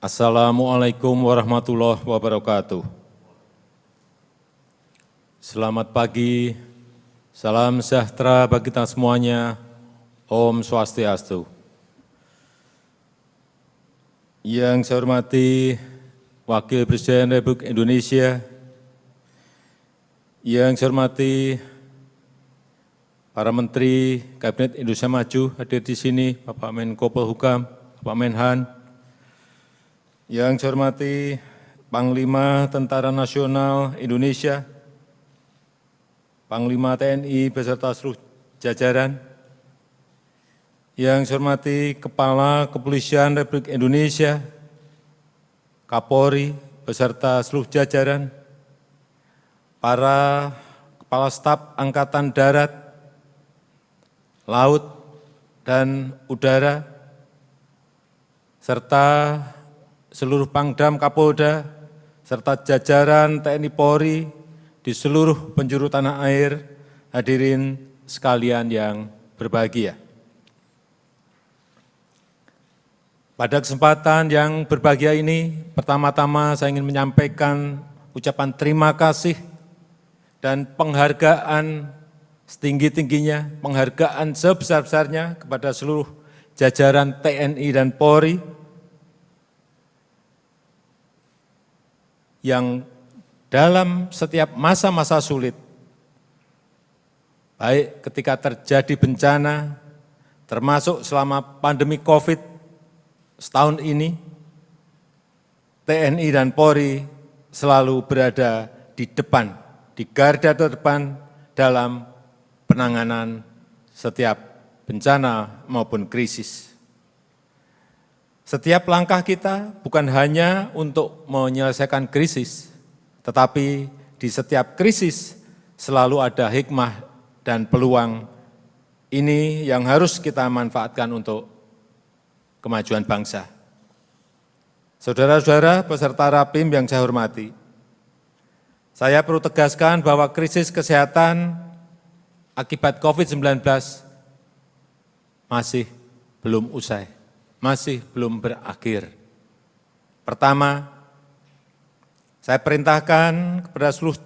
Assalamualaikum warahmatullahi wabarakatuh. Selamat pagi, salam sejahtera bagi kita semuanya, Om Swastiastu. Yang saya hormati Wakil Presiden Republik Indonesia, yang saya hormati para Menteri Kabinet Indonesia Maju hadir di sini, Bapak Menko Polhukam, Bapak Menhan, yang saya hormati Panglima Tentara Nasional Indonesia, Panglima TNI beserta seluruh jajaran, yang saya hormati Kepala Kepolisian Republik Indonesia, Kapolri beserta seluruh jajaran, para Kepala Staf Angkatan Darat, Laut, dan Udara, serta seluruh Pangdam Kapolda, serta jajaran TNI Polri di seluruh penjuru tanah air, hadirin sekalian yang berbahagia. Pada kesempatan yang berbahagia ini, pertama-tama saya ingin menyampaikan ucapan terima kasih dan penghargaan setinggi-tingginya, penghargaan sebesar-besarnya kepada seluruh jajaran TNI dan Polri yang dalam setiap masa-masa sulit, baik ketika terjadi bencana, termasuk selama pandemi COVID setahun ini, TNI dan Polri selalu berada di depan, di garda terdepan dalam penanganan setiap bencana maupun krisis. Setiap langkah kita bukan hanya untuk menyelesaikan krisis, tetapi di setiap krisis selalu ada hikmah dan peluang ini yang harus kita manfaatkan untuk kemajuan bangsa. Saudara-saudara peserta Rapim yang saya hormati, saya perlu tegaskan bahwa krisis kesehatan akibat COVID-19 masih belum usai, masih belum berakhir. Pertama, saya perintahkan kepada seluruh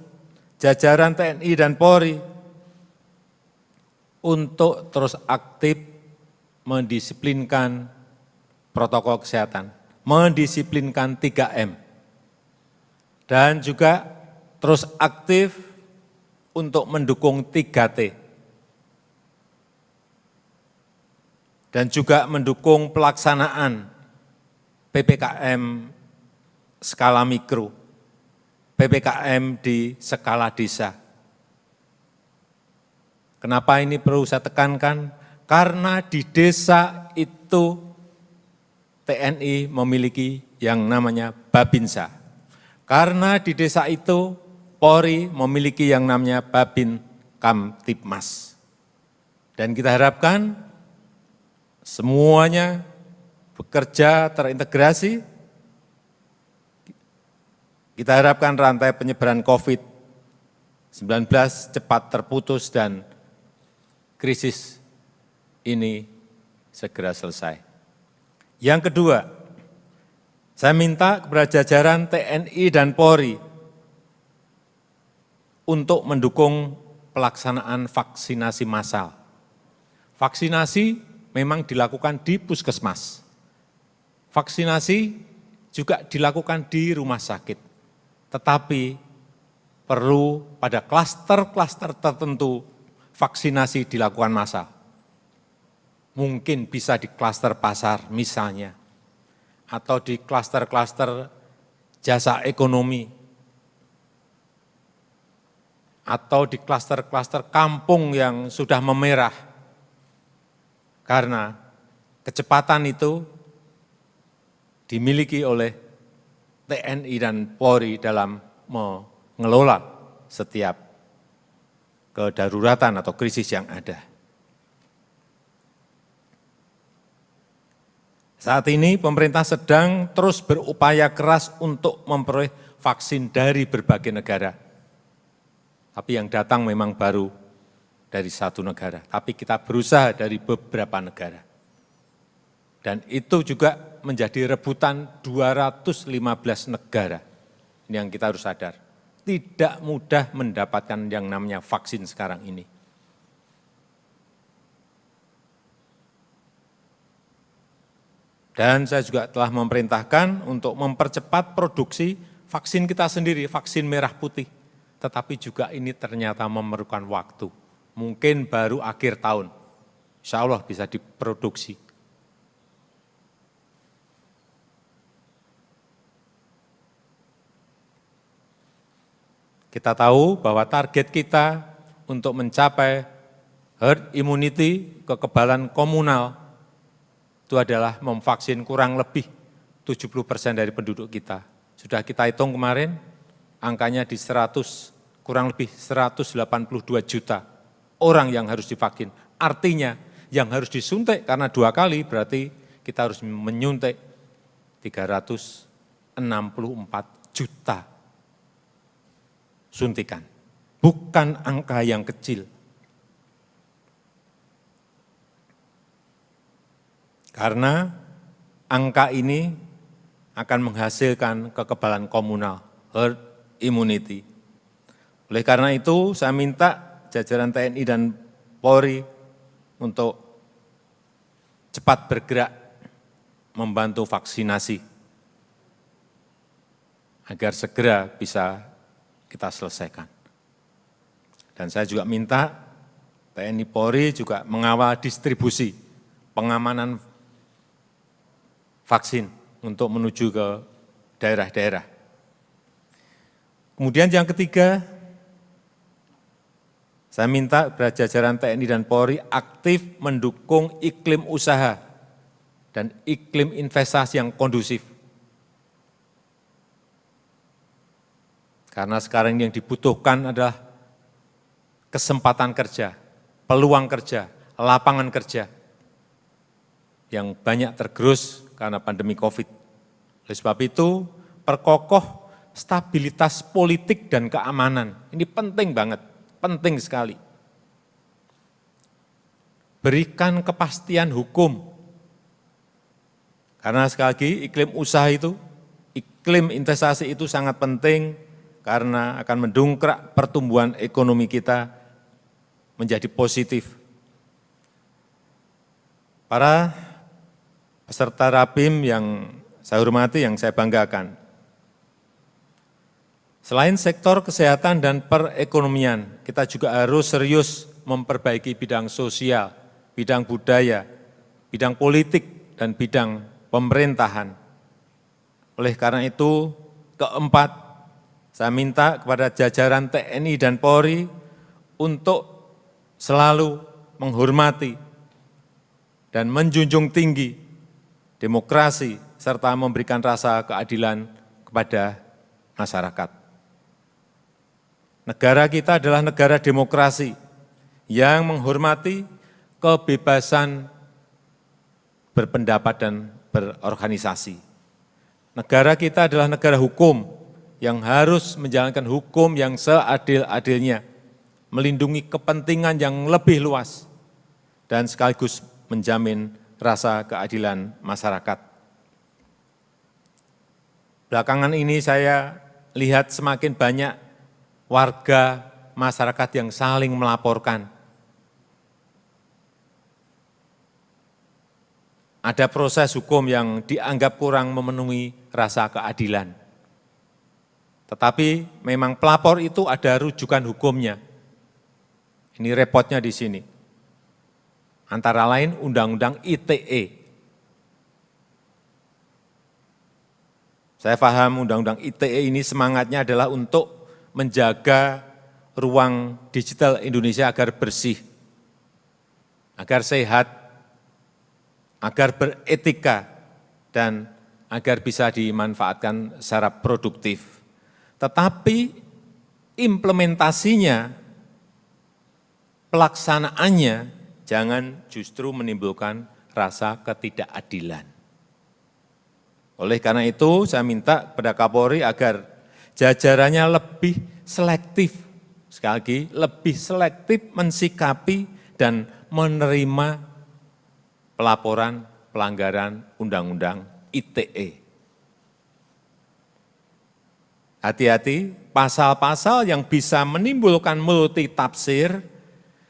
jajaran TNI dan Polri untuk terus aktif mendisiplinkan protokol kesehatan, mendisiplinkan 3M, dan juga terus aktif untuk mendukung 3T, dan juga mendukung pelaksanaan PPKM skala mikro, PPKM di skala desa. Kenapa ini perlu saya tekankan? Karena di desa itu TNI memiliki yang namanya Babinsa. Karena di desa itu Polri memiliki yang namanya Babin Kamtibmas. Dan kita harapkan semuanya bekerja terintegrasi. Kita harapkan rantai penyebaran COVID-19 cepat terputus dan krisis ini segera selesai. Yang kedua, saya minta kepada jajaran TNI dan Polri untuk mendukung pelaksanaan vaksinasi massal. Vaksinasi memang dilakukan di puskesmas. Vaksinasi juga dilakukan di rumah sakit. Tetapi perlu pada klaster-klaster tertentu vaksinasi dilakukan massal. Mungkin bisa di klaster pasar misalnya, atau di klaster-klaster jasa ekonomi, atau di klaster-klaster kampung yang sudah memerah, karena kecepatan itu dimiliki oleh TNI dan Polri dalam mengelola setiap kedaruratan atau krisis yang ada. Saat ini pemerintah sedang terus berupaya keras untuk memperoleh vaksin dari berbagai negara. Tapi yang datang memang baru dari satu negara, tapi kita berusaha dari beberapa negara. Dan itu juga menjadi rebutan 215 negara. Ini yang kita harus sadar. Tidak mudah mendapatkan yang namanya vaksin sekarang ini. Dan saya juga telah memerintahkan untuk mempercepat produksi vaksin kita sendiri, vaksin merah putih. Tetapi juga ini ternyata memerlukan waktu. Mungkin baru akhir tahun, insya Allah bisa diproduksi. Kita tahu bahwa target kita untuk mencapai herd immunity, kekebalan komunal, itu adalah memvaksin kurang lebih 70% dari penduduk kita. Sudah kita hitung kemarin, angkanya di kurang lebih 182 juta orang yang harus divaksin. Artinya yang harus disuntik karena 2 kali berarti kita harus menyuntik 364 juta suntikan. Bukan angka yang kecil. Karena angka ini akan menghasilkan kekebalan komunal, herd immunity. Oleh karena itu, saya minta jajaran TNI dan Polri untuk cepat bergerak membantu vaksinasi agar segera bisa kita selesaikan. Dan saya juga minta TNI Polri juga mengawal distribusi pengamanan vaksin untuk menuju ke daerah-daerah. Kemudian yang ketiga, saya minta kepada jajaran TNI dan Polri aktif mendukung iklim usaha dan iklim investasi yang kondusif. Karena sekarang yang dibutuhkan adalah kesempatan kerja, peluang kerja, lapangan kerja yang banyak tergerus karena pandemi COVID. Oleh sebab itu, perkokoh stabilitas politik dan keamanan. Ini penting banget, penting sekali. Berikan kepastian hukum. Karena sekali lagi iklim usaha itu, iklim investasi itu sangat penting karena akan mendongkrak pertumbuhan ekonomi kita menjadi positif. Para peserta Rapim yang saya hormati, yang saya banggakan, selain sektor kesehatan dan perekonomian, kita juga harus serius memperbaiki bidang sosial, bidang budaya, bidang politik, dan bidang pemerintahan. Oleh karena itu, keempat, saya minta kepada jajaran TNI dan Polri untuk selalu menghormati dan menjunjung tinggi demokrasi serta memberikan rasa keadilan kepada masyarakat. Negara kita adalah negara demokrasi yang menghormati kebebasan berpendapat dan berorganisasi. Negara kita adalah negara hukum yang harus menjalankan hukum yang seadil-adilnya, melindungi kepentingan yang lebih luas, dan sekaligus menjamin rasa keadilan masyarakat. Belakangan ini saya lihat semakin banyak warga masyarakat yang saling melaporkan. Ada proses hukum yang dianggap kurang memenuhi rasa keadilan. Tetapi memang pelapor itu ada rujukan hukumnya. Ini repotnya di sini. Antara lain Undang-Undang ITE. Saya paham Undang-Undang ITE ini semangatnya adalah untuk menjaga ruang digital Indonesia agar bersih, agar sehat, agar beretika, dan agar bisa dimanfaatkan secara produktif. Tetapi implementasinya, pelaksanaannya, jangan justru menimbulkan rasa ketidakadilan. Oleh karena itu, saya minta kepada Kapolri agar jajarannya lebih selektif, sekali lagi, lebih selektif mensikapi dan menerima pelaporan pelanggaran Undang-Undang ITE. Hati-hati, pasal-pasal yang bisa menimbulkan multitafsir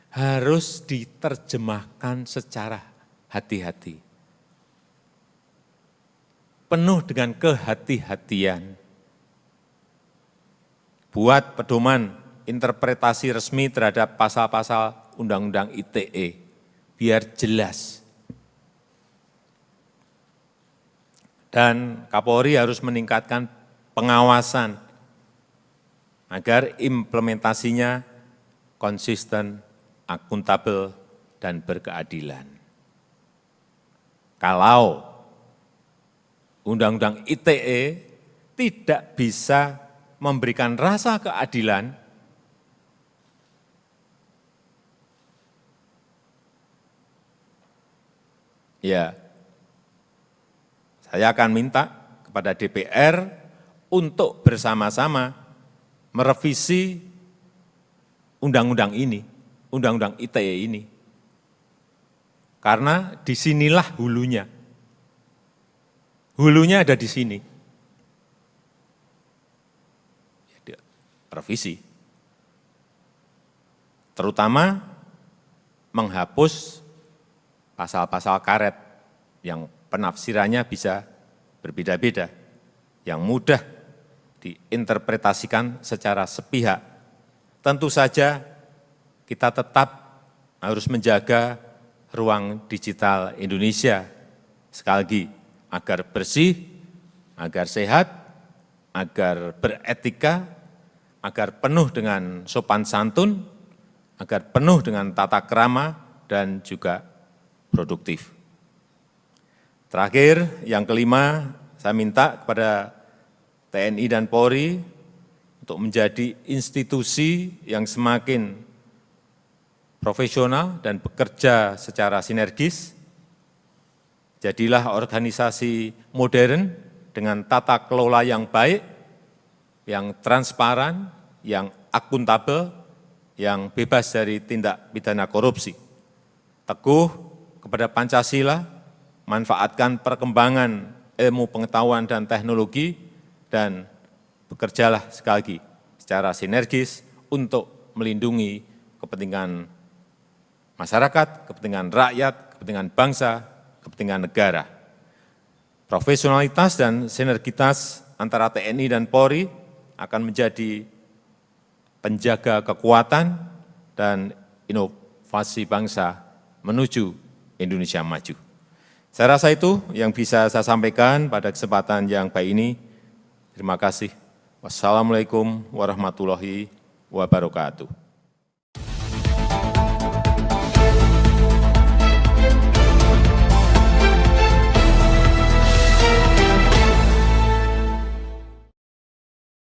harus diterjemahkan secara hati-hati. Penuh dengan kehati-hatian. Buat pedoman interpretasi resmi terhadap pasal-pasal Undang-Undang ITE, biar jelas. Dan Kapolri harus meningkatkan pengawasan agar implementasinya konsisten, akuntabel, dan berkeadilan. Kalau Undang-Undang ITE tidak bisa memberikan rasa keadilan, ya, saya akan minta kepada DPR untuk bersama-sama merevisi undang-undang ini, Undang-Undang ITE ini. Karena disinilah hulunya. Hulunya ada di sini. Revisi. Terutama menghapus pasal-pasal karet yang penafsirannya bisa berbeda-beda, yang mudah diinterpretasikan secara sepihak. Tentu saja kita tetap harus menjaga ruang digital Indonesia, sekali lagi, agar bersih, agar sehat, agar beretika, agar penuh dengan sopan santun, agar penuh dengan tata krama, dan juga produktif. Terakhir, yang kelima, saya minta kepada TNI dan Polri untuk menjadi institusi yang semakin profesional dan bekerja secara sinergis. Jadilah organisasi modern dengan tata kelola yang baik, yang transparan, yang akuntabel, yang bebas dari tindak pidana korupsi. Teguh kepada Pancasila, manfaatkan perkembangan ilmu pengetahuan dan teknologi, dan bekerjalah sekali lagi secara sinergis untuk melindungi kepentingan masyarakat, kepentingan rakyat, kepentingan bangsa, kepentingan negara. Profesionalitas dan sinergitas antara TNI dan Polri akan menjadi penjaga kekuatan dan inovasi bangsa menuju Indonesia maju. Saya rasa itu yang bisa saya sampaikan pada kesempatan yang baik ini. Terima kasih. Wassalamualaikum warahmatullahi wabarakatuh.